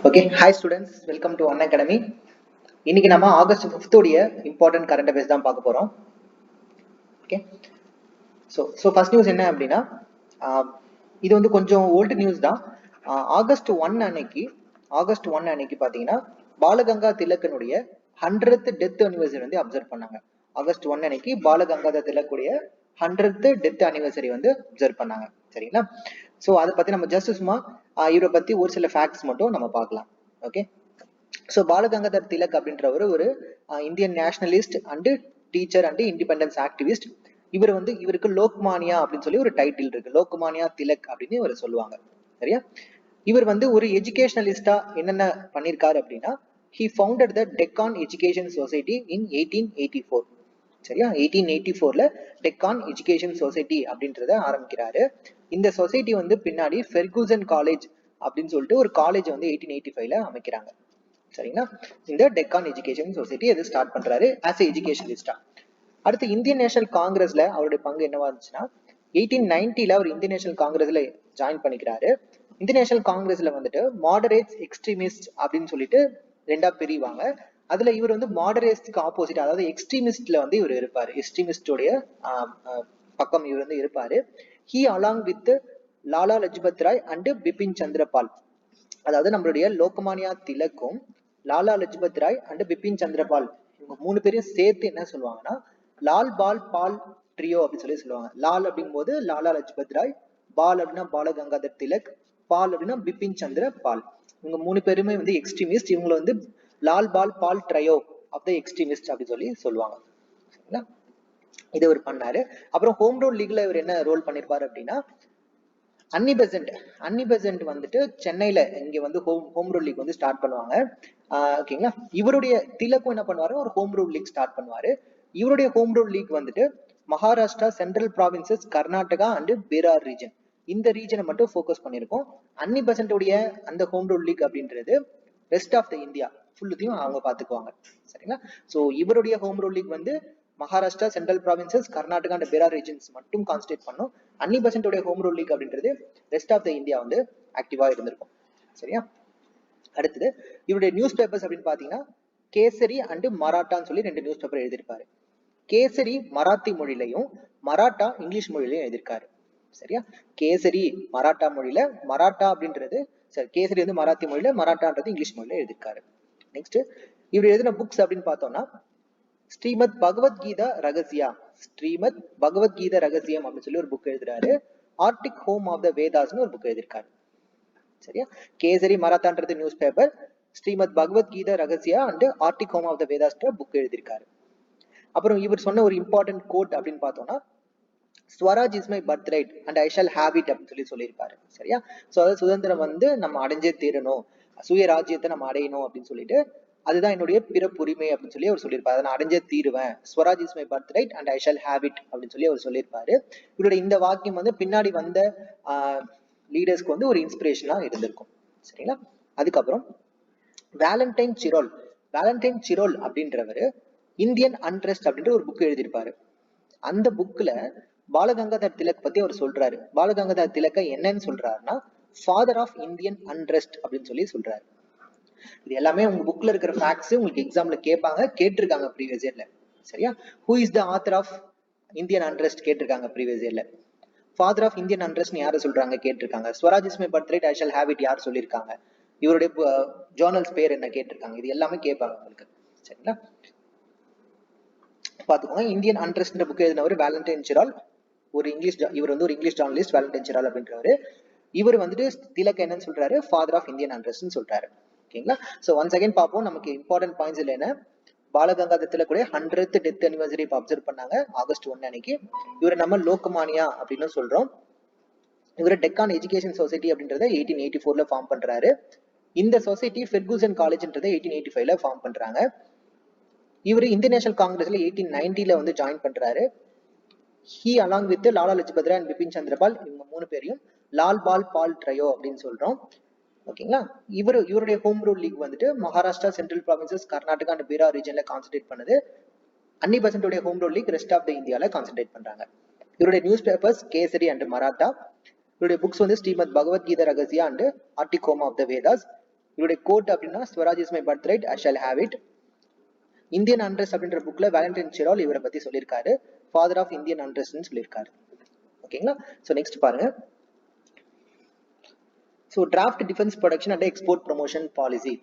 Okay, hi students, welcome to one academy. இன்னைக்கு நம்ம August 5th உடைய இம்பார்ட்டன்ட் கரண்ட் அஃபேர்ஸ் தான் பார்க்க போறோம். ஓகே, ஸோ ஃபர்ஸ்ட் நியூஸ் என்ன அப்படின்னா, இது வந்து கொஞ்சம் ஓல்டு நியூஸ் தான். ஆகஸ்ட் 1 அன்னைக்கு பார்த்தீங்கன்னா பாலகங்கா திலகனுடைய 100th டெத் அனிவர்சரி வந்து அப்சர்வ் பண்ணாங்க. ஆகஸ்ட் 1 அன்னைக்கு பாலகங்காதர் திலக்குடைய 100th டெத் அனிவர்சரி வந்து அப்சர்வ் பண்ணாங்க. சரிங்களா? ஸோ அதை பத்தி நம்ம ஜஸ்ட் சும்மா இவரை பத்தி ஒரு சில ஃபேக்ட்ஸ் மட்டும் நம்ம பார்க்கலாம். ஓகே, ஸோ பாலகங்காதர் திலக் அப்படின்றவர் ஒரு Indian nationalist and teacher and independence activist. இவருக்கு லோக்மானியா அப்படின்னு சொல்லி ஒரு டைட்டில் இருக்கு. லோக்மானியா திலக் அப்படின்னு இவர் சொல்லுவாங்க. சரியா? இவர் வந்து ஒரு எஜுகேஷனலிஸ்டா என்னென்ன பண்ணியிருக்காரு அப்படின்னா, he founded the Deccan Education Society in 1884. சரியா? 1884ல டெக்கான் எஜுகேஷன் சொசைட்டி அப்படின்றத ஆரம்பிக்கிறாரு. இந்த சொசைட்டி வந்து பின்னாடி ஃபெர்குசன் காலேஜ் அப்படின்னு சொல்லிட்டு ஒரு காலேஜ் வந்து 1885ல அமைக்கிறாங்க. சரிங்களா? இந்த டெக்கான் எஜுகேஷன் சொசைட்டி எது ஸ்டார்ட் பண்றாரு ஆஸ் எ எஜுகேஷனிஸ்டா. அடுத்து இந்தியன் நேஷனல் காங்கிரஸ்ல அவருடைய பங்கு என்னவா இருந்துச்சுன்னா, 1890ல அவர் இந்தியன் நேஷனல் காங்கிரஸ்ல ஜாயின் பண்ணிக்கிறாரு. இந்தியன் நேஷனல் காங்கிரஸ்ல வந்துட்டு மாடரேட்ஸ் எக்ஸ்ட்ரீமிஸ்ட் அப்படின்னு சொல்லிட்டு ரெண்டா பிரிவாங்க. அதுல இவர் வந்து மாடரேட்ஸ்க்கு ஆப்போசிட், அதாவது எக்ஸ்ட்ரீமிஸ்ட்ல வந்து இவர் இருப்பாரு. எக்ஸ்ட்ரீமிஸ்டோடைய பக்கம் இவர் வந்து இருப்பாரு. He along with Lala Lajpat Rai and Bipin Chandra Pal, அதாவது நம்மளுடைய லோகமானியா திலக்கும் லாலா லஜ்பத் ராய் அண்ட் பிபின் சந்திரபால் இவங்க 3 பேரையும் சேர்த்து என்ன சொல்லுவாங்கன்னா லால் பால் பால் ட்ரியோ அப்படின்னு சொல்லி சொல்லுவாங்க. லால் அப்படிங்கும் போது லாலா லஜ்பத் ராய், பால் அப்படின்னா பாலகங்காதர் திலக், பால் அப்படின்னா பிபின் சந்திர பால். இவங்க 3 பேருமே வந்து எக்ஸ்ட்ரீமிஸ்ட். இவங்களை வந்து லால் பால் பால் ட்ரையோ ஆஃப் த எக்ஸ்ட்ரீமிஸ்ட் அப்படின்னு சொல்லி சொல்லுவாங்க. சரிங்களா? இது இவர் பண்ணாரு. அப்புறம் ஹோம் ரூல் லீக்ல இவர் என்ன ரோல் பண்ணிருப்பாரு அப்படின்னா, அன்னி பெசன்ட் வந்துட்டு சென்னையில இங்க வந்து ஹோம் ரூல் லீக் வந்து ஸ்டார்ட் பண்ணுவாங்க. ஓகேங்களா? இவருடைய திலக்கும் என்ன பண்ணுவாரு, ஒரு ஹோம் ரூல் லீக் ஸ்டார்ட் பண்ணுவாரு. இவருடைய ஹோம் ரூல் லீக் வந்துட்டு Maharashtra, central provinces, Karnataka and Bihar region, இந்த ரீஜனை மட்டும் ஃபோக்கஸ் பண்ணியிருக்கோம். அன்னி பெசன்ட்டுடைய அந்த ஹோம் ரூல் லீக் அப்படின்றது ரெஸ்ட் ஆஃப் த இந்தியா ஃபுல்லுத்தையும் அவங்க பார்த்துக்குவாங்க. சரிங்களா? ஸோ இவருடைய ஹோம் ரூல் லீக் வந்து Maharashtra, central provinces, Karnataka and Bihar regions மட்டும் கான்சன்ட்ரேட் பண்ணும். அன்னி பெசன்ட்டுடைய ஹோம் ரூல் லீக் அப்படின்றது ரெஸ்ட் ஆஃப் த இந்தியா வந்து ஆக்டிவா இருந்திருக்கும். சரியா? அடுத்தது இவருடைய நியூஸ் பேப்பர்ஸ் அப்படின்னு பாத்தீங்கன்னா கேசரி அண்ட் மராட்டான்னு சொல்லி 2 நியூஸ் பேப்பர் எழுதியிருப்பாரு. கேசரி மராத்தி மொழியிலையும் மராட்டா இங்கிலீஷ் மொழியிலையும் எழுதியிருக்காரு. சரியா? கேசரி மராட்டா மொழியில, மராட்டா அப்படின்றது சரி, கேசரி வந்து மராத்தி மொழியில, மராட்டான்றது இங்கிலீஷ் மொழியில எழுதியிருக்காரு. நெக்ஸ்ட் இவர் எழுதின புக்ஸ் அப்படின்னு பார்த்தோம்னா ஸ்ரீமத் பகவத்கீதா ரகசியா, ஸ்ரீமத் பகவத்கீதா ரகசியம் அப்படின்னு சொல்லி ஒரு புக் எழுதுறாரு. ஆர்டிக் ஹோம் ஆஃப் த வேதாஸ்னு ஒரு புக் எழுதியிருக்காரு. சரியா? கேசரி மராத்தான்றது news paper, Shrimad Bhagavad Gita Rahasya and Arctic home of the Vedas book எழுதியிருக்காரு. அப்புறம் இவர் சொன்ன ஒரு இம்பார்ட்டன்ட் கோட் அப்படின்னு பார்த்தோம்னா, Swaraj is my birth right and I shall have it அப்படின்னு சொல்லியிருப்பாரு. சரியா? ஸோ அதாவது சுதந்திரம் வந்து நம்ம அடைஞ்சே தீரணும், சுயராஜ்யத்தை நம்ம அடையணும் அப்படின்னு சொல்லிட்டு, அதுதான் என்னுடைய பிறப்புரிமை அப்படின்னு சொல்லி அவர் சொல்லியிருப்பாரு. அதை நான் அடைஞ்சே தீருவேன், Swaraj is my birth right and I shall have it அப்படின்னு சொல்லி அவர் சொல்லியிருப்பாரு. இவருடைய இந்த வாக்கியம் வந்து பின்னாடி வந்த லீடர்ஸ்க்கு வந்து ஒரு இன்ஸ்பிரேஷனா இருந்திருக்கும். சரிங்களா? அதுக்கப்புறம் வேலண்டைன் சிரோல் அப்படின்றவர் இந்தியன் அன்ரெஸ்ட் அப்படின்ற ஒரு புக் எழுதியிருப்பாரு. அந்த புக்ல பாலகங்காதர் திலக் பத்தி அவர் சொல்றாரு. பாலகங்காதர் திலக்க என்னன்னு சொல்றாருன்னா ஃபாதர் ஆஃப் இந்தியன் அன்ரெஸ்ட் அப்படின்னு சொல்லி சொல்றாரு. இது எல்லாமே உங்க புக்ல இருக்கிற ஃபேக்ட்ஸ் உங்களுக்கு எக்ஸாம்ல கேட்டிருக்காங்க ப்ரீவியஸ் இயர்ல. சரியா? Who is the author of Indian unrest கேட்டிருக்காங்க ப்ரீவியஸ் இயர்ல. ஃபாதர் ஆஃப் இந்தியன் அன்ரெஸ்ட் யாரை சொல்றாங்க கேட்டிருக்காங்க. Swaraj is my birth right I shall have it யார் சொல்லியிருக்காங்க. இவருடைய ஜேர்னல்ஸ் பேர் என்ன கேட்டிருக்காங்க. இது எல்லாமே கேட்பாங்க உங்களுக்கு. சரிங்களா? பாத்துக்கோங்க. இந்தியன் அன்ரெஸ்ட் புக் எழுதினவர் வேலண்டைன் சிரால், இவர் வந்து ஒரு இங்கிலீஷ் ஜேர்னலிஸ்ட். வேலண்டைன் சிரால் அப்படின்றவர் இவர் வந்துட்டு திலக் என்னன்னு சொல்றாரு, ஃபாதர் ஆஃப் இந்தியன் அன்ரெஸ்ட்னு சொல்றாரு. ஓகேங்களா? ஸோ ஒன்ஸ் அகைன் பார்ப்போம். நமக்கு இம்பார்ட்டன்ட் பாயிண்ட்ஸ் இல்லை என்ன, பாலகங்காதர் திலக்குடைய 100th டெத் அனிவர்சரி இப்போ அப்சர்வ் பண்ணாங்க ஆகஸ்ட் 1 அன்னைக்கு. இவரை நம்ம லோகமானியா அப்படின்னு சொல்றோம். இவர் டெக்கான் எஜுகேஷன் சொசைட்டி அப்படின்றத 1884ல ஃபார்ம் பண்றாரு. இந்த சொசைட்டி ஃபெர்குசன் காலேஜ்ன்றதை 1885ல ஃபார்ம் பண்றாங்க. இவர் இந்தியன் நேஷனல் காங்கிரஸ்ல 1890ல வந்து ஜாயின் பண்றாரு. He along with Lala Lajpat Rai and Bipin Chandra Pal, இவங்க 3 பேரையும் லால் பால் பால் ட்ரையோ அப்படின்னு சொல்றோம். ஓகேங்களா? இவருடைய ஹோம் ரூல் லீக் வந்துட்டு Maharashtra, central provinces, Karnataka and Bihar ரீஜன்ல கான்சென்ட்ரேட் பண்ணுது. அன்னி பெசன்ட்டுடைய home rule league rest of the இந்தியால கான்சென்ட்ரேட் பண்றாங்க. இவருடைய news papers Kesari and Maratha. இவருடைய புக்ஸ் வந்து Shrimad Bhagavad Gita Rahasya and Arctic home of the Vedas. இவருடைய கோட் அப்படின்னா Swaraj is my birth right, I shall have it. Indian unrest அப்படின்ற புக்ல வேலண்டைன் சிரால் இவரை பத்தி சொல்லியிருக்காரு, ஃபாதர் ஆஃப் இந்தியன் அண்ட்ரஸ்ன்னு சொல்லியிருக்காரு. ஓகேங்களா. ஸோ நெக்ஸ்ட் பாருங்க. So draft defence production and export promotion policy,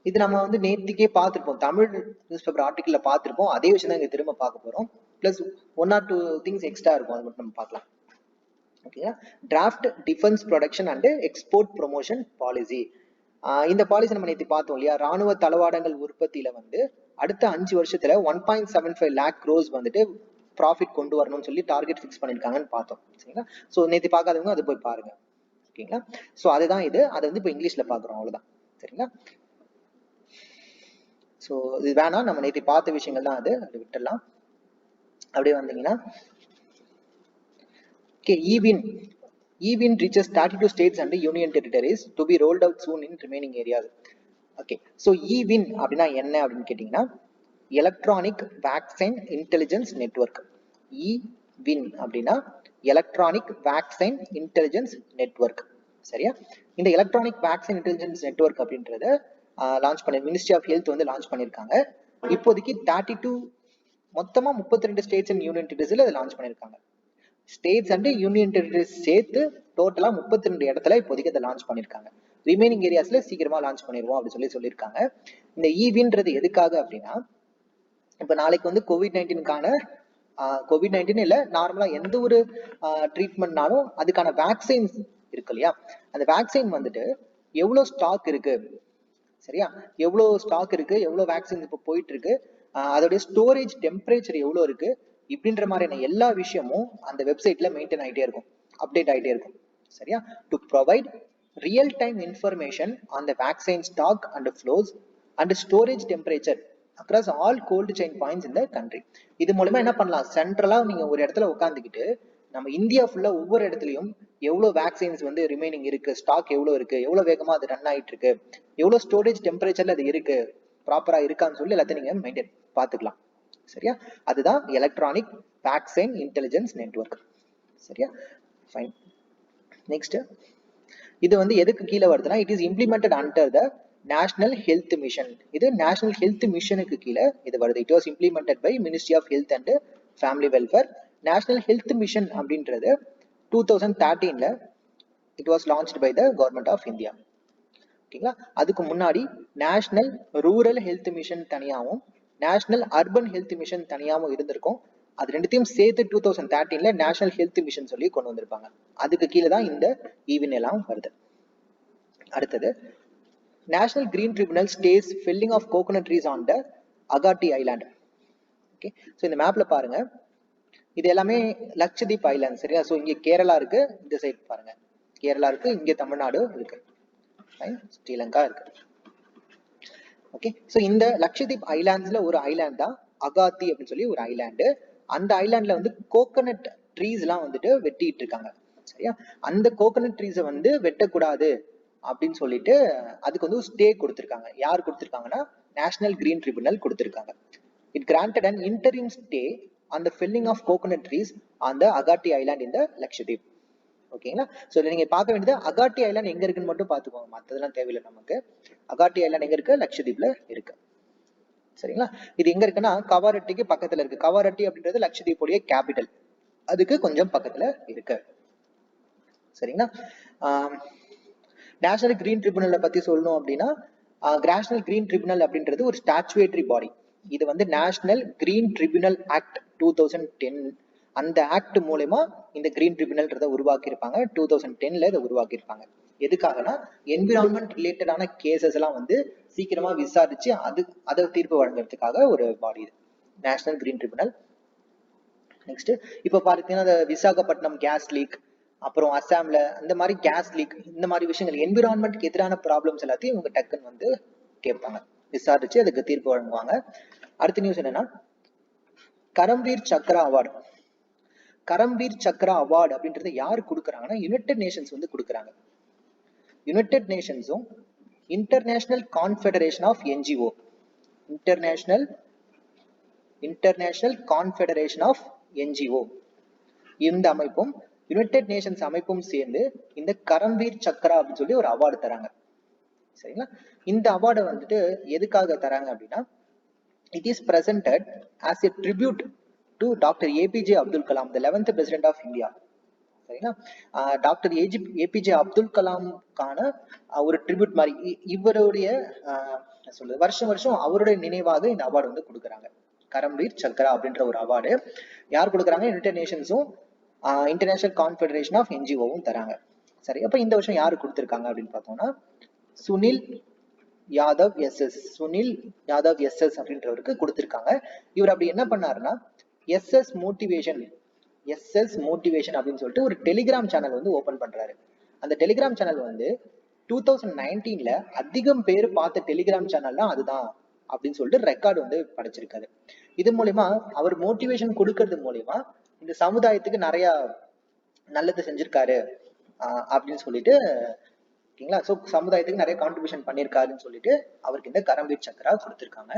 இது நம்ம வந்து நேற்றுக்கே பார்த்துருப்போம், தமிழ் நியூஸ் பேப்பர் ஆர்டிக்கல்ல பார்த்துருப்போம். அதே விஷயம் தான் இங்க திரும்ப பார்க்க போறோம். பிளஸ் 1 or 2 திங்ஸ் எக்ஸ்ட்ரா இருக்கும், அது மட்டும் நம்ம பார்க்கலாம். ஓகேங்களா. Draft defence production and export promotion policy, இந்த பாலிசி நம்ம நேற்று பார்த்தோம் இல்லையா. ராணுவ தளவாடங்கள் உற்பத்தியில வந்து அடுத்த 5 வருஷத்துல 1.75 lakh crores வந்துட்டு ப்ராஃபிட் கொண்டு வரணும்னு சொல்லி டார்கெட் ஃபிக்ஸ் பண்ணிருக்காங்கன்னு பார்த்தோம். சரிங்களா. ஸோ நேற்று பார்க்காதவங்க அது போய் பாருங்க. ஓகேங்களா. ஸோ அதுதான் இது, அதை வந்து இப்போ இங்கிலீஷ்ல பாக்குறோம், அவ்வளவுதான். சரிங்களா. ஸோ இது வேணாம், நம்ம நேற்று பார்த்த விஷயங்கள் தான், அது விட்டுடலாம். அப்படியே வந்தீங்கன்னா okay, EWIN reaches 32 states and union territories to be rolled out soon in remaining areas. Okay, so EWIN அப்படின்னா என்ன அப்படின்னு கேட்டீங்கன்னா electronic vaccine intelligence network. EWIN அப்படின்னா எலக்ட்ரானிக் வேக்சின் இன்டெலிஜென்ஸ் நெட்வொர்க். சரியா. இந்த எலக்ட்ரானிக் வேக்சின் இன்டெலிஜென்ஸ் நெட்வொர்க் அப்படின்றத launch பண்ணி ministry of health வந்து லான்ச் பண்ணிருக்காங்க. இப்போதைக்கு 32 மொத்தமா 32 ஸ்டேட்ஸ் அண்ட் யூனியன் டெரிட்டரிஸ்ல அதை லான்ச் பண்ணிருக்காங்க. ஸ்டேட்ஸ் அண்ட் யூனியன் டெரிட்டரிஸ் சேர்த்து டோட்டலா 32 இடத்துல இப்போதைக்கு அதை லான்ச் பண்ணிருக்காங்க. ரிமைனிங் ஏரியாஸ்ல சீக்கிரமா லான்ச் பண்ணிடுவோம் அப்படின்னு சொல்லியிருக்காங்க. இந்த EWINன்றது எதுக்காக அப்படின்னா, இப்ப நாளைக்கு வந்து கோவிட்-19க்கான கோவிட்-19 இல்ல, நார்மலா எந்த ஒரு ட்ரீட்மெண்ட்னாலும் அதுக்கான வேக்சின்ஸ் இருக்கு இல்லையா. அந்த வேக்சின் வந்துட்டு எவ்வளவு ஸ்டாக் இருக்கு, சரியா, எவ்வளவு ஸ்டாக் இருக்கு, எவ்வளவு வேக்சின் இப்ப போயிட்டு இருக்கு, அதோடைய ஸ்டோரேஜ் டெம்பரேச்சர் எவ்வளவு இருக்கு, இப்படின்ற மாதிரியான எல்லா விஷயமும் அந்த வெப்சைட்ல மெயின்டைன் ஆகிட்டே இருக்கும், அப்டேட் ஆகிட்டே இருக்கும். சரியா. To provide real time information on the vaccine stock and flows and storage temperature across all cold chain points இந்த கண்ட்ரி. இது மூலமா என்ன பண்ணலாம், சென்ட்ரலா நீங்க ஒரு இடத்துல உட்காந்துக்கிட்டு நம்ம இந்தியா ஃபுல்லா ஒவ்வொரு இடத்துலயும் எவ்வளவு வேக்சின்ஸ் வந்து ரிமைனிங் இருக்கு, ஸ்டாக் எவ்வளவு இருக்கு, எவ்வளவு வேகமா அது ரன் ஆயிட்டு இருக்கு, எவ்வளவு ஸ்டோரேஜ் டெம்பரேச்சர்ல அது இருக்கு, ப்ராப்பரா இருக்கான்னு சொல்லி எல்லாத்தையும் நீங்க மெயின்டைன் பார்த்துக்கலாம். சரியா. அதுதான் எலக்ட்ரானிக் வேக்சின் இன்டெலிஜென்ஸ் நெட்வொர்க். சரியா. ஃபைன். நெக்ஸ்ட், இது வந்து எதுக்கு கீழே வருதுன்னா, it is implemented under the national health mission. இது நேஷனல் ஹெல்த் மிஷனுக்கு கீழே இது வருது. It was implemented by ministry of health and family welfare. National health mission அப்படின்றது 2013ல it was launched by the government of India. ஓகேங்களா. அதுக்கு முன்னாடி நேஷனல் ரூரல் ஹெல்த் மிஷன் தனியாகவும் நேஷனல் அர்பன் ஹெல்த் மிஷன் தனியாகவும் இருந்திருக்கும். அது ரெண்டுத்தையும் சேர்த்து 2013ல நேஷனல் ஹெல்த் மிஷன் சொல்லி கொண்டு வந்திருப்பாங்க. அதுக்கு கீழே தான் இந்த EWIN எல்லாம் வருது. அடுத்தது, national green tribunal stays felling of coconut trees on the Agatti island. Okay. So இந்த மேப்ல பாருங்க, இது எல்லாமே லட்சதீப் ஐலாண்ட். சரியா. ஸோ இங்க கேரளா இருக்கு, இந்த சைட் பாருங்க கேரளா இருக்கு, இங்க தமிழ்நாடு இருக்கு, ஸ்ரீலங்கா இருக்கு. ஓகே. ஸோ இந்த லட்சதீப் ஐலாண்ட்ஸ்ல ஒரு ஐலாண்ட் தான் அகாத்தி அப்படின்னு சொல்லி ஒரு ஐலாண்டு. அந்த ஐலாண்ட்ல வந்து கோகனட் ட்ரீஸ் எல்லாம் வந்துட்டு வெட்டிட்டு இருக்காங்க. சரியா. அந்த கோகனட் ட்ரீஸை வந்து வெட்டக்கூடாது அப்படின்னு சொல்லிட்டு அதுக்கு வந்து ஸ்டே கொடுத்திருக்காங்க. யார் கொடுத்திருக்காங்கன்னா, நேஷனல் கிரீன் ட்ரிபியூனல் கொடுத்திருக்காங்க. It granted an interim stay on the felling of coconut trees on the Agatti island in the Lakshadweep. ஓகேங்களா. ஸோ நீங்க பார்க்க வேண்டியது அகாட்டி ஐலாண்ட் எங்க இருக்குன்னு மட்டும் பார்த்துக்கோங்க, மற்றதெல்லாம் தேவையில்லை நமக்கு. அகாட்டி ஐலாண்ட் எங்க இருக்கு, லட்சதீப்ல இருக்கு. சரிங்களா. இது எங்க இருக்குன்னா கவாரட்டிக்கு பக்கத்துல இருக்கு. கவாரட்டி அப்படின்றது லட்சதீப்புடைய கேபிட்டல், அதுக்கு கொஞ்சம் பக்கத்துல இருக்கு. சரிங்களா. நேஷனல் கிரீன் ட்ரிபியூனலை பத்தி சொல்லணும் அப்படின்னா, நேஷனல் கிரீன் ட்ரிபியூனல் அப்படின்றது ஒரு ஸ்டாச்சுவேட்டரி பாடி. இது வந்து நேஷனல் கிரீன் ட்ரிபியூனல் ஆக்ட் 2010, அந்த ஆக்ட் மூலமா இந்த கிரீன் ட்ரிபியூனல்ன்றதை உருவாக்கி இருப்பாங்க. 2010ல இதை உருவாக்கி இருப்பாங்க. எதுக்காகனா, என்விரான்மெண்ட் ரிலேட்டடான கேசஸ் எல்லாம் வந்து சீக்கிரமா விசாரிச்சு அதை தீர்ப்பு வழங்குறதுக்காக ஒரு பாடி இது, நேஷனல் கிரீன் ட்ரிபியூனல். நெக்ஸ்ட், இப்ப பாத்தீங்கன்னா விசாகப்பட்டினம் கேஸ் லீக், அப்புறம் அசாம்ல அந்த மாதிரி கேஸ் லீக், இந்த மாதிரி விஷயங்கள் என்விரான்மெண்ட்க்கு எதிரான ப்ராப்ளம்ஸ் எல்லாத்தையும் இவங்க டக்குன்னு வந்து கேட்பாங்க, விசாரிச்சு அதுக்கு தீர்ப்பு வழங்குவாங்க. அடுத்த நியூஸ் என்னன்னா, கரம்வீர் சக்ரா அவார்டு. கரம்வீர் சக்ரா அவார்டு அப்படின்றது யாரு கொடுக்குறாங்கன்னா, யுனைடெட் நேஷன்ஸ் வந்து கொடுக்குறாங்க. யுனைடெட் நேஷன்ஸும் international confederation of NGO, international confederation of NGO, இந்த அமைப்பும் யுனைடெட் நேஷன்ஸ் அமைப்பும் சேர்ந்து இந்த கரம்வீர் சக்ரா அப்படின்னு சொல்லி ஒரு அவார்டு தராங்க. சரிங்களா? இந்த அவார்டை வந்துட்டு எதுக்காக தராங்க அப்படின்னா, it is presented as a tribute to Dr. APJ Abdul Kalam, the 11th president of India. சரிங்களா? டாக்டர் ஏபிஜே அப்துல் கலாமுக்கான ஒரு ட்ரிபியூட் மாதிரி இவருடைய சொல்றது வருஷம் வருஷம் அவருடைய நினைவாக இந்த அவார்டு வந்து கொடுக்குறாங்க. கரம்வீர் சக்ரா அப்படின்ற ஒரு அவார்டு யார் கொடுக்குறாங்க? யுனைடெட் நேஷன்ஸும் இன்டர்நேஷனல் கான்ஃபெடரேஷன் ஆஃப் என்ஜிஓவும் தராங்க. சரி, அப்ப இந்த வருஷம் யாரு கொடுத்திருக்காங்க அப்படின்னு பார்த்தோம்னா சுனில் யாதவ் எஸ்எஸ், சுனில் யாதவ் எஸ்எஸ் அப்படின்றவருக்கு கொடுத்திருக்காங்க. இவர் அப்படி என்ன பண்ணாருன்னா எஸ்எஸ் மோட்டிவேஷன் அப்படின்னு சொல்லிட்டு ஒரு டெலிகிராம் சேனல் வந்து ஓபன் பண்றாரு. அந்த டெலிகிராம் சேனல் வந்து 2019ல அதிகம் பேர் பார்த்த டெலிகிராம் சேனல்னா அதுதான் அப்படின்னு சொல்லிட்டு ரெக்கார்டு வந்து படைச்சிருக்காரு. இது மூலியமா அவர் மோட்டிவேஷன் கொடுக்கறது மூலியமா இந்த சமுதாயத்துக்கு நிறைய நல்லது செஞ்சிருக்காரு அப்படின்னு சொல்லிட்டு, ஓகேங்களா? ஸோ சமுதாயத்துக்கு நிறைய கான்ட்ரிபியூஷன் பண்ணியிருக்காருன்னு சொல்லிட்டு அவருக்கு இந்த கரம்வீர் சக்ரா கொடுத்திருக்காங்க.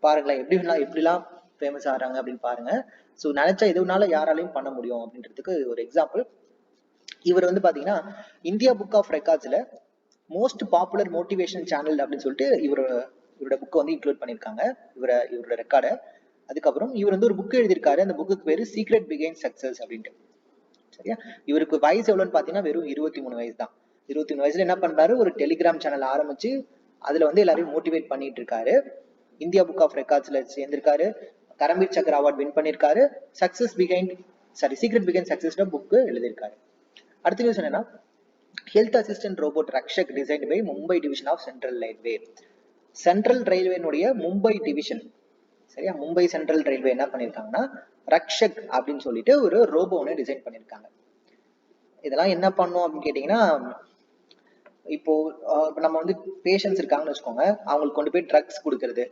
பாருங்களேன் எப்படிலாம் ஃபேமஸ் ஆகிறாங்க அப்படின்னு பாருங்க. ஸோ நினைச்சா எதுனால யாராலையும் பண்ண முடியும் அப்படின்றதுக்கு ஒரு எக்ஸாம்பிள். இவர் வந்து பாத்தீங்கன்னா இந்தியா புக் ஆஃப் ரெக்கார்ட்ஸ்ல மோஸ்ட் பாப்புலர் மோட்டிவேஷன் சேனல் அப்படின்னு சொல்லிட்டு இவரோட புக்கை வந்து இன்க்ளூட் பண்ணியிருக்காங்க, இவரோட ரெக்கார்டை. அதுக்கப்புறம் இவர் வந்து ஒரு புக் எழுதியிருக்காரு. அந்த புக்கு பேரு சீக்ரெட் பிகைன் சக்சஸ் அப்படின்ட்டு. சரியா? இவருக்கு வயசு எவ்வளவுன்னு பாத்தீங்கன்னா வெறும் 23 வயசு தான். 23 வயசுல என்ன பண்றாரு? ஒரு டெலிகிராம் சேனல் ஆரம்பிச்சு அதுல வந்து எல்லாரையும் மோட்டிவேட் பண்ணிட்டு இருக்காரு. இந்தியா புக் ஆஃப் ரெக்கார்ட்ஸ்ல சேர்ந்திருக்காரு. கரம்வீர் சக்ரா அவார்ட் வின் பண்ணிருக்காரு. சீக்ரெட் பிகைன் சக்சஸ் புக் எழுதியிருக்காரு. அடுத்த நியூஸ் என்னன்னா, health assistant robot Rakshak designed by Mumbai division of central railway. Central ரயில்வேனுடைய மும்பை டிவிஷன், சரியா? மும்பை சென்ட்ரல் ரயில்வே என்ன பண்ணிருக்காங்கன்னா ரக்ஷக் அப்படின்னு சொல்லிட்டு ஒரு ரோபோ ஒன்று டிசைன் பண்ணிருக்காங்க. இதெல்லாம் என்ன பண்ணும் அப்படின்னு கேட்டீங்கன்னா, இப்போ நம்ம வந்து பேஷண்ட்ஸ் இருக்காங்கன்னு வச்சுக்கோங்க, அவங்களுக்கு கொண்டு போய் ட்ரக்ஸ் கொடுக்கறது,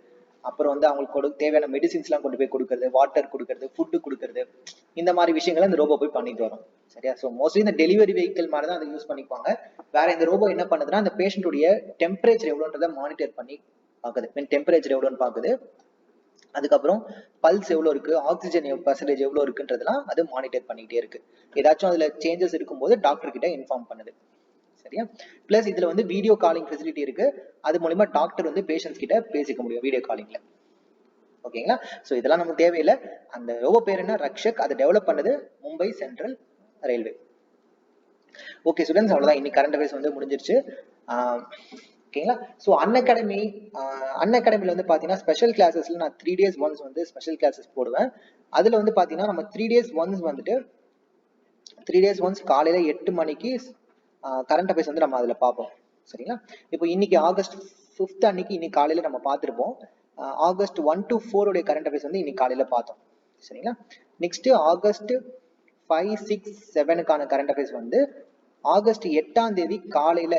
அப்புறம் வந்து அவங்களுக்கு தேவையான மெடிசின்ஸ் எல்லாம் கொண்டு போய் கொடுக்கறது, வாட்டர் கொடுக்கறது, ஃபுட்டு கொடுக்கறது, இந்த மாதிரி விஷயங்களை இந்த ரோபோ போய் பண்ணிட்டு வரும். சரியா? ஸோ மோஸ்ட்லி இந்த டெலிவரி வெஹிக்கிள் மாதிரி தான் அதை யூஸ் பண்ணிப்பாங்க. வேற இந்த ரோபோ என்ன பண்ணுதுன்னா அந்த பேஷண்ட்டுடைய டெம்பரேச்சர் எவ்வளோன்றதை மானிட்டர் பண்ணி பார்க்குது. டெம்பரேச்சர் எவ்வளோன்னு பார்க்குது. அதுக்கப்புறம் பல்ஸ் எவ்வளவு இருக்கு, ஆக்சிஜன் பர்சன்டேஜ் எவ்வளவு இருக்குன்றதெல்லாம் அது மானிட்டர் பண்ணிக்கிட்டே இருக்கு. ஏதாச்சும் அதுல சேஞ்சஸ் இருக்கும்போது டாக்டர் கிட்ட இன்ஃபார்ம் பண்ணுது. சரியா? பிளஸ் இதுல வந்து வீடியோ காலிங் ஃபெசிலிட்டி இருக்கு. அது மூலமா டாக்டர் வந்து பேஷண்ட்ஸ் கிட்ட பேசிக்க முடியும் வீடியோ காலிங்ல. ஓகேங்களா? சோ இதெல்லாம் நமக்கு தேவையில்லை. அந்த ரோபோ பேர் என்ன? ரக்ஷக். அதை டெவலப் பண்ணது Mumbai central railway. Okay students, அவ்வளவுதான். இன்னைக்கு கரண்ட் அஃபேர்ஸ் வந்து முடிஞ்சிருச்சு. ஓகேங்களா? ஸோ அன்அகாடமில வந்து பார்த்தீங்கன்னா ஸ்பெஷல் கிளாஸஸ்ல நான் 3 days ஒன்ஸ் வந்து ஸ்பெஷல் கிளாஸஸ் போடுவேன். அதில் வந்து பார்த்தீங்கன்னா நம்ம 3 days ஒன்ஸ் வந்துட்டு 3 days ஒன்ஸ் காலையில் 8 மணிக்கு கரண்ட் அஃபேர்ஸ் வந்து நம்ம அதில் பார்ப்போம். சரிங்களா? இப்போ இன்னைக்கு ஆகஸ்ட் 5th அன்னைக்கு இன்னைக்கு காலையில் நம்ம பார்த்துருப்போம். ஆகஸ்ட் 1 to 4 உடைய கரண்ட் அஃபேர்ஸ் வந்து இன்னைக்கு காலையில் பார்த்தோம். சரிங்களா? நெக்ஸ்ட் ஆகஸ்ட் 5, 6, 7க்கான கரண்ட் அஃபேர்ஸ் வந்து ஆகஸ்ட் 8ஆம் தேதி காலையில்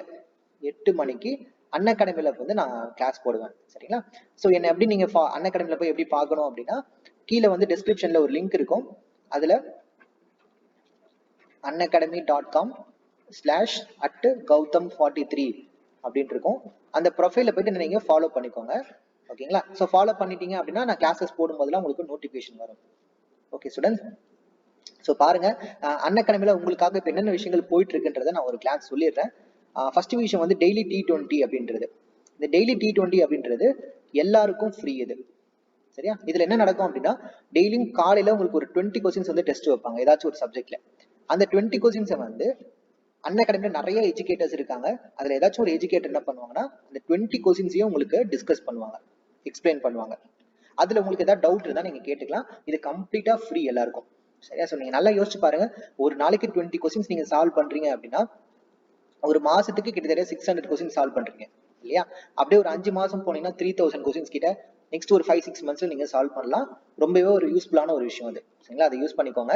8 மணிக்கு அன்அகாடமில வந்து நான் கிளாஸ் போடுவேன். சரிங்களா? ஸோ என்ன எப்படி நீங்க அன்அகாடமில போய் எப்படி பார்க்கணும் அப்படின்னா, கீழே வந்து டிஸ்கிரிப்ஷன்ல ஒரு லிங்க் இருக்கும். அதுல unacademy.com/@gautam43 அப்படின்னு இருக்கும். அந்த ப்ரொஃபைல போயிட்டு நீங்க ஃபாலோ பண்ணிக்கோங்க. ஓகேங்களா? ஸோ ஃபாலோ பண்ணிட்டீங்க அப்படின்னா நான் கிளாஸஸ் போடும்போதெல்லாம் உங்களுக்கு நோட்டிபிகேஷன் வரும். ஓகே ஸ்டூடெண்ட்ஸ், ஸோ பாருங்க அன்அகாடமில உங்களுக்காக இப்போ என்னென்ன விஷயங்கள் போயிட்டு இருக்குன்றதை நான் ஒரு கிளாஸ் சொல்லிடுறேன். ஃபர்ஸ்ட் விஷயம் வந்து டெய்லி T20 அப்படின்றது. இந்த டெய்லி T20 அப்படின்றது எல்லாருக்கும் ஃப்ரீ. இது சரியா? இதுல என்ன நடக்கும் அப்படின்னா, டெய்லியும் காலையில உங்களுக்கு ஒரு 20 கொஸ்டின்ஸ் வந்து டெஸ்ட் வைப்பாங்க ஏதாச்சும் ஒரு சப்ஜெக்ட்ல. அந்த 20 கொஸ்டின்ஸை வந்து அன்அகாடமில நிறைய எஜுகேட்டர்ஸ் இருக்காங்க. அதுல ஏதாச்சும் ஒரு எஜுகேட்டர் என்ன பண்ணுவாங்கன்னா அந்த 20 கொஸ்டின்ஸையும் உங்களுக்கு டிஸ்கஸ் பண்ணுவாங்க, எக்ஸ்பிளைன் பண்ணுவாங்க. அதுல உங்களுக்கு ஏதாவது டவுட் இருந்தா நீங்க கேட்டுக்கலாம். இது கம்ப்ளீட்டா ஃப்ரீ எல்லாருக்கும். சரியா? ஸோ நீங்க நல்லா யோசிச்சு பாருங்க. ஒரு நாளைக்கு 20 கொஸ்டின்ஸ் நீங்க சால்வ் பண்றீங்க அப்படின்னா ஒரு மாசத்துக்கு கிட்டத்தட்ட 600 கொஸ்டின் சால்வ் பண்றீங்க இல்லையா? அப்படியே ஒரு 5 மாசம் போனீங்கன்னா 3000 கொஸ்டின்ஸ் கிட்ட நெக்ஸ்ட் ஒரு 5-6 மந்த்ஸ்ல நீங்க சால்வ் பண்ணலாம். ரொம்பவே ஒரு யூஸ்ஃபுல்லான ஒரு விஷயம் அது. சரிங்களா? அதை யூஸ் பண்ணிக்கோங்க.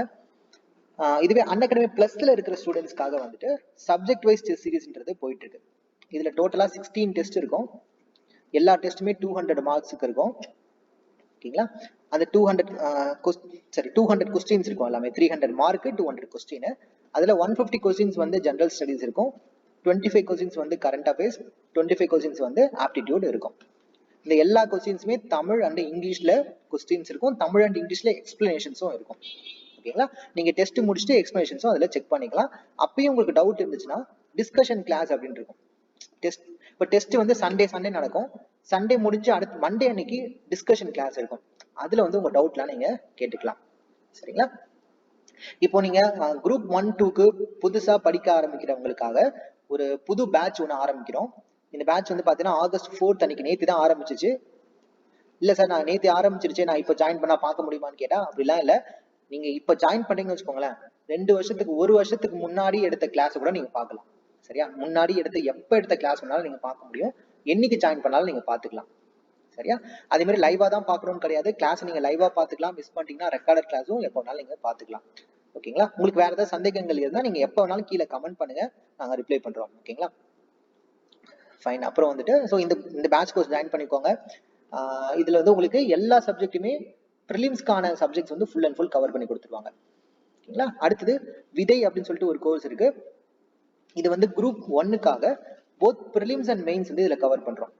இதுவே அன்அகாடமி பிளஸ்ல இருக்கிற ஸ்டூடெண்ட்ஸ்க்காக வந்துட்டு சப்ஜெக்ட் வைஸ் டெஸ்ட் சீரிஸ்ன்றது போயிட்டு இருக்கு. இதுல டோட்டலா 16 டெஸ்ட் இருக்கும். எல்லா டெஸ்ட்டுமே 200 மார்க்ஸுக்கு இருக்கும். ஓகேங்களா? அந்த 200 கொஸ்டின்ஸ் இருக்கும். எல்லாமே 300 மார்க், 200 கொஸ்டின். அதுல 150 கொஸ்டின்ஸ் வந்து ஜெனரல் ஸ்டடிஸ் இருக்கும். 25 கொஸ்டின்ஸ் வந்து கரண்ட் அஃபேர்ஸ், 25 கொஸ்டின்ஸ் வந்து ஆப்டிடியூட் இருக்கும். இந்த எல்லா கொஸ்டின்ஸுமே தமிழ் அண்ட் இங்கிலீஷ்ல கொஸ்டின்ஸ் இருக்கும். தமிழ் அண்ட் இங்கிலீஷ்ல எக்ஸ்பிளனேஷன்ஸும் இருக்கும். ஓகேங்களா? நீங்க டெஸ்ட் முடிச்சுட்டு எக்ஸ்பிளனேஷன்ஸும் அதுல செக் பண்ணிக்கலாம். அப்பயும் உங்களுக்கு டவுட் இருந்துச்சுன்னா டிஸ்கஷன் கிளாஸ் அப்படின்னு இருக்கும். டெஸ்ட் இப்போ டெஸ்ட் வந்து சண்டே நடக்கும். சண்டே முடிஞ்சு அடுத்து மண்டே அன்னைக்கு டிஸ்கஷன் கிளாஸ் இருக்கும். அதுல வந்து உங்க டவுட்லாம் நீங்க கேட்டுக்கலாம். சரிங்களா? இப்போ நீங்க குரூப் 1-2க்கு புதுசா படிக்க ஆரம்பிக்கிறவங்களுக்காக ஒரு புது பேட்ச் ஒன்று ஆரம்பிக்கிறோம். இந்த பேட்ச் வந்து பாத்தீங்கன்னா August 4th அன்னைக்கு நேத்து தான் ஆரம்பிச்சிச்சு. இல்ல சார் நான் நேத்து ஆரம்பிச்சிருச்சு, நான் இப்ப ஜாயின் பண்ணா பார்க்க முடியுமான்னு கேட்டா அப்படிலாம் இல்ல. நீங்க இப்ப ஜாயின் பண்ணீங்கன்னு வச்சுக்கோங்களேன், 1 வருஷத்துக்கு முன்னாடி எடுத்த கிளாஸ் கூட நீங்க பார்க்கலாம். சரியா? முன்னாடி எப்ப எடுத்த கிளாஸ் வேணாலும் நீங்க பார்க்க முடியும். என்னைக்கு ஜாயின் பண்ணாலும் நீங்க பாத்துக்கலாம். சரியா? அதே மாதிரி லைவா தான் பாக்கணும்னு கிடையாது. கிளாஸ் நீங்க லைவா பாத்துக்கலாம். மிஸ் பண்ணிட்டீங்கன்னா ரெக்கார்டட் கிளாஸும் எப்ப வேணாலும் நீங்க பாத்துக்கலாம். ஓகேங்களா? உங்களுக்கு வேற ஏதாவது சந்தேகங்கள் இருந்தா நீங்க எப்ப வேணாலும் கீழே கமெண்ட் பண்ணுங்க, நாங்க ரிப்ளை பண்றோம். ஓகேங்களா? ஃபைன். அப்புறம் வந்துட்டு ஸோ இந்த பேட்ச் கோர்ஸ் ஜாயின் பண்ணிக்கோங்க. இதுல வந்து உங்களுக்கு எல்லா சப்ஜெக்ட்டுமே ப்ரிலிம்ஸ்க்கான சப்ஜெக்ட்ஸ் வந்து ஃபுல் அண்ட் ஃபுல் கவர் பண்ணி கொடுத்துருவாங்க. ஓகேங்களா? அடுத்தது விதை அப்படின்னு சொல்லிட்டு ஒரு கோர்ஸ் இருக்கு. இது வந்து குரூப் 1க்காக போத் ப்ரிலிம்ஸ் அண்ட் மெயின்ஸ் வந்து இதுல கவர் பண்றோம்.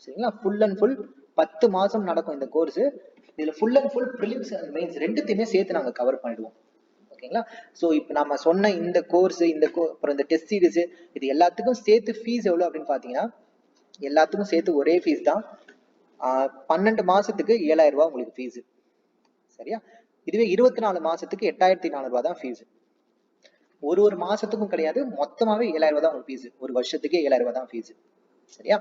சரிங்களா? ஃபுல் அண்ட் ஃபுல் 10 மாசம் நடக்கும் இந்த கோர்ஸ். இதுல full and full prelims and mains ரெண்டுத்தையுமே சேர்த்து நாங்க கவர் பண்ணிடுவோம். ஓகேங்களா? ஸோ இப்போ நம்ம சொன்ன இந்த கோர்ஸ் அப்புறம் இந்த டெஸ்ட் சீரிஸ் இது எல்லாத்துக்கும் சேர்த்து ஃபீஸ் எவ்வளவு அப்படின்னு பாத்தீங்கன்னா, எல்லாத்துக்கும் சேர்த்து ஒரே ஃபீஸ் தான். 12 மாசத்துக்கு 7,000 ரூபாய் உங்களுக்கு ஃபீஸ். சரியா? இதுவே 24 மாசத்துக்கு 8,400 ரூபாய் தான் ஃபீஸ். ஒரு மாசத்துக்கும் கிடையாது, மொத்தமாவே 7,000 ரூபாய் தான் உங்களுக்கு ஃபீஸ். ஒரு வருஷத்துக்கு 7,000 ரூபாய் தான் ஃபீஸ். சரியா?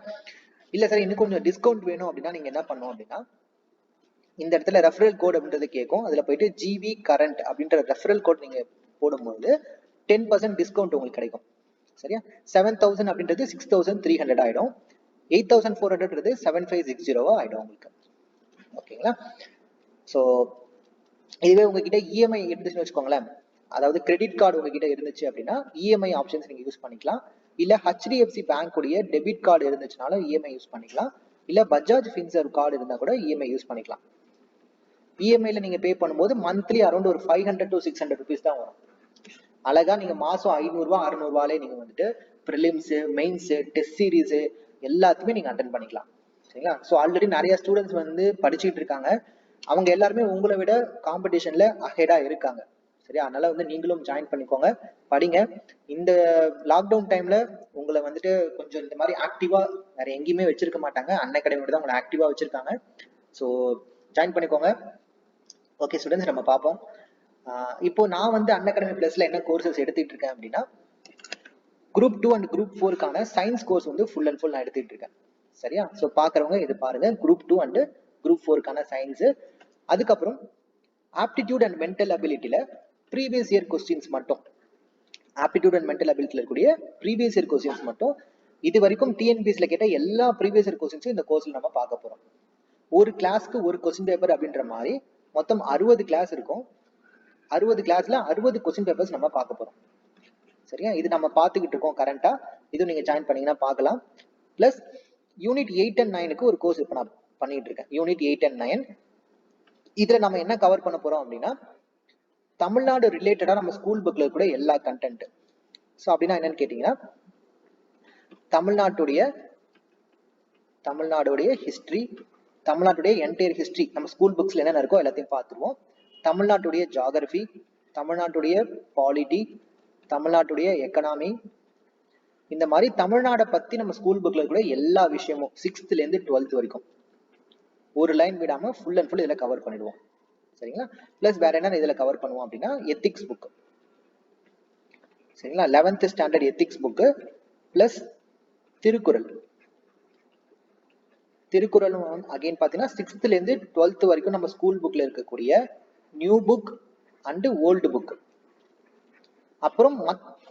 இல்ல சார் இன்னும் கொஞ்சம் டிஸ்கவுண்ட் வேணும் அப்படின்னா நீங்க என்ன பண்ணணும் அப்படின்னா, இந்த இடத்துல ரெஃபரல் கோட் அப்படின்றது கேட்கும். அதுல போயிட்டு ஜிவி கரண்ட் அப்படின்ற ரெஃபரல் கோட் நீங்க போடும்போது 10% டிஸ்கவுண்ட் உங்களுக்கு கிடைக்கும். சரியா? 7,000 அப்படின்றது 6,300 ஆயிடும். 8,400 7,560 ஆயிடும் உங்களுக்கு. ஓகேங்களா? ஸோ இதுவே உங்ககிட்ட இஎம்ஐ இருந்துச்சுன்னு வச்சுக்கோங்களேன், அதாவது கிரெடிட் கார்டு உங்ககிட்ட இருந்துச்சு அப்படின்னா இஎம்ஐ ஆப்ஷன்ஸ் நீங்க யூஸ் பண்ணிக்கலாம். இல்ல HDFC பேங்க் உடைய டெபிட் கார்டு இருந்துச்சுனாலும் இஎம்ஐ யூஸ் பண்ணிக்கலாம். இல்ல பஜாஜ் ஃபின்சர்வ் கார்டு இருந்தா கூட இஎம்ஐ யூஸ் பண்ணிக்கலாம். இஎம்ஐல நீங்க பே பண்ணும்போது மந்த்லி அரௌண்ட் ஒரு 500 to 600 rupees தான் வரும். அழகா நீங்க மாசம் 500 ரூபாய் 600 ரூபாயிலே நீங்க வந்துட்டு ப்ரிலிம்ஸ், மெயின்ஸ், டெஸ்ட் சீரிஸ் எல்லாத்துமே நீங்க அட்டென்ட் பண்ணிக்கலாம். சரிங்களா? ஸோ ஆல்ரெடி நிறைய ஸ்டூடெண்ட்ஸ் வந்து படிச்சுட்டு இருக்காங்க. அவங்க எல்லாருமே உங்களை விட காம்படிஷன்ல அஹெடா இருக்காங்க. சரியா? அதனால வந்து நீங்களும் ஜாயின் பண்ணிக்கோங்க, படிங்க. இந்த லாக்டவுன் டைம்ல உங்களை வந்துட்டு கொஞ்சம் இந்த மாதிரி ஆக்டிவா வேற எங்கேயுமே வச்சிருக்க மாட்டாங்க. அன்அகாடமியோட தான் உங்களை ஆக்டிவா வச்சிருக்காங்க. ஸோ ஜாயின் பண்ணிக்கோங்க. ஓகே ஸ்டூடெண்ட்ஸ், நம்ம பார்ப்போம். இப்போ நான் வந்து அன்அகாடமி பிளஸ்ல என்ன கோர்சஸ் எடுத்துட்டு இருக்கேன் அப்படின்னா, குரூப் 2 அண்ட் குரூப் 4க்கான சயின்ஸ் கோர்ஸ் வந்து ஃபுல் அண்ட் ஃபுல் நான் எடுத்துட்டு இருக்கேன். சரியா? ஸோ பாக்குறவங்க இது பாருங்க, குரூப் 2 அண்ட் குரூப் 4க்கான சயின்ஸ். அதுக்கப்புறம் ஆப்டிடியூட் அண்ட் மென்டல் அபிலிட்டியில ப்ரீவியஸ் இயர் கொஸ்டின்ஸ் மட்டும், ஆப்டிடியூட் அண்ட் மென்டல் அபிலிட்டியில இருக்கக்கூடிய ப்ரீவியஸ் இயர் கொஸ்டின்ஸ் மட்டும், இது வரைக்கும் டிஎன்பிஎஸ்ல கேட்ட எல்லா ப்ரீவியஸ் இயர் கொஸ்டின்ஸும் இந்த கோர்ஸ்ல நம்ம பார்க்க போறோம். ஒரு கிளாஸ்க்கு ஒரு கொஸ்டின் பேப்பர் அப்படின்ற மாதிரி மொத்தம் 60 கிளாஸ் இருக்கும். 60 கிளாஸ்ல 60 கொஸ்டின் பேப்பர்ஸ் நம்ம பார்க்க போறோம். சரியா? இது நம்ம பார்த்துக்கிட்டு இருக்கோம் கரண்டா. இது நீங்க ஜாயின் பண்ணீங்கன்னா பார்க்கலாம். பிளஸ் யூனிட் 8 and 9க்கு ஒரு கோர்ஸ் இப்போ நான் பண்ணிட்டு இருக்கேன். யூனிட் 8 and 9 இதுல நம்ம என்ன கவர் பண்ண போறோம் அப்படின்னா, தமிழ்நாடு ரிலேட்டடா நம்ம ஸ்கூல் புக்ல கூட எல்லா கண்டென்ட். ஸோ அப்படின்னா என்னன்னு கேட்டீங்கன்னா, தமிழ்நாட்டுடைய ஹிஸ்டரி, தமிழ்நாட்டுடைய என்டையர் ஹிஸ்டரி நம்ம ஸ்கூல் புக்ஸ்ல என்னென்ன இருக்கோ எல்லாத்தையும் பார்த்துருவோம். தமிழ்நாட்டுடைய ஜியாகிரபி, தமிழ்நாட்டுடைய பாலிட்டி, தமிழ்நாட்டுடைய எக்கனாமி, இந்த மாதிரி தமிழ்நாடை பத்தி நம்ம ஸ்கூல் புக்ல கூட எல்லா விஷயமும் 6th இருந்து 12th வரைக்கும் ஒரு லைன் விடாம ஃபுல் அண்ட் ஃபுல் இதுல கவர் பண்ணிடுவோம். சரிங்களா? பிளஸ் வேற என்ன இதுல கவர் பண்ணுவோம் அப்படின்னா, எத்திக்ஸ் புக். சரிங்களா? 11th standard ethics book plus Thirukkural. Thirukkural again பாத்தீங்கன்னா 6th இருந்து 12th வரைக்கும் நம்ம ஸ்கூல் புக்ல இருக்கக்கூடிய new book and old book. அப்புறம்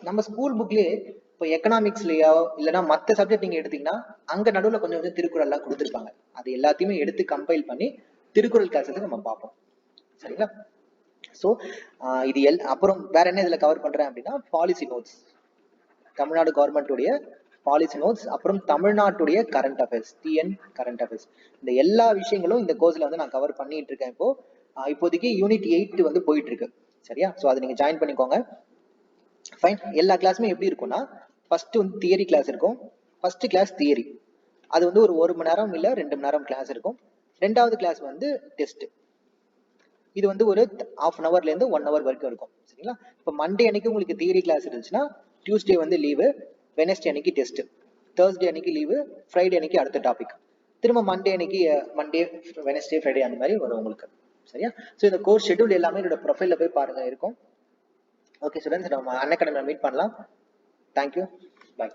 நம்ம ஸ்கூல் புக்லயே இப்போ எக்கனாமிக்ஸ்லயோ இல்லைன்னா மற்ற சப்ஜெக்ட் நீங்க எடுத்தீங்கன்னா அங்க நடுவில் கொஞ்சம் கொஞ்சம் திருக்குறள் எல்லாம் கொடுத்துருப்பாங்க. அது எல்லாத்தையுமே எடுத்து கம்பைல் பண்ணி திருக்குறள் கிளாஸஸ் நம்ம பார்ப்போம். சரிங்களா? ஸோ இது அப்புறம் வேற என்ன இதுல கவர் பண்றேன் அப்படின்னா, பாலிசி நோட்ஸ், தமிழ்நாடு கவர்மெண்ட்டுடைய பாலிசி நோட்ஸ், அப்புறம் தமிழ்நாட்டுடைய current affairs, TN current affairs, இந்த எல்லா விஷயங்களும் இந்த கோர்ஸ்ல வந்து நான் கவர் பண்ணிட்டு இருக்கேன். இப்போதைக்கு யூனிட் 8 வந்து போயிட்டு இருக்கு. சரியா? ஸோ அதை நீங்க ஜாயின் பண்ணிக்கோங்க. ஃபைன். எல்லா கிளாஸுமே எப்படி இருக்கும்னா, ஃபர்ஸ்ட் வந்து தியரி கிளாஸ் இருக்கும். ஃபர்ஸ்ட் கிளாஸ் தியரி, அது வந்து ஒரு மணி நேரம் இல்ல 2 மணி நேரம் கிளாஸ் இருக்கும். ரெண்டாவது கிளாஸ் வந்து டெஸ்ட், இது வந்து ஒரு 1/2 hour இருந்து 1 hour வரைக்கும் இருக்கும். சரிங்களா? இப்போ மண்டே அன்னைக்கு உங்களுக்கு தியரி கிளாஸ் இருந்துச்சுன்னா டியூஸ்டே வந்து லீவு, வெனஸ்டே அன்னைக்கு டெஸ்ட். தேர்ஸ்டே அன்னைக்கு லீவு, ஃப்ரைடே அன்னைக்கு அடுத்த டாபிக், திரும்ப மண்டே அன்னைக்கு மண்டே, வெனஸ்டே, ஃப்ரைடே அந்த மாதிரி வரும் உங்களுக்கு. சரியா? ஸோ இந்த கோர்ஸ் ஷெட்யூல் எல்லாமே என்னோட ப்ரொஃபைல்ல போய் பாருங்க இருக்கும். ஓகே ஸ்டூடெண்ட்ஸ், நம்ம அன்அகாடமில மீட் பண்ணலாம். Thank you, by.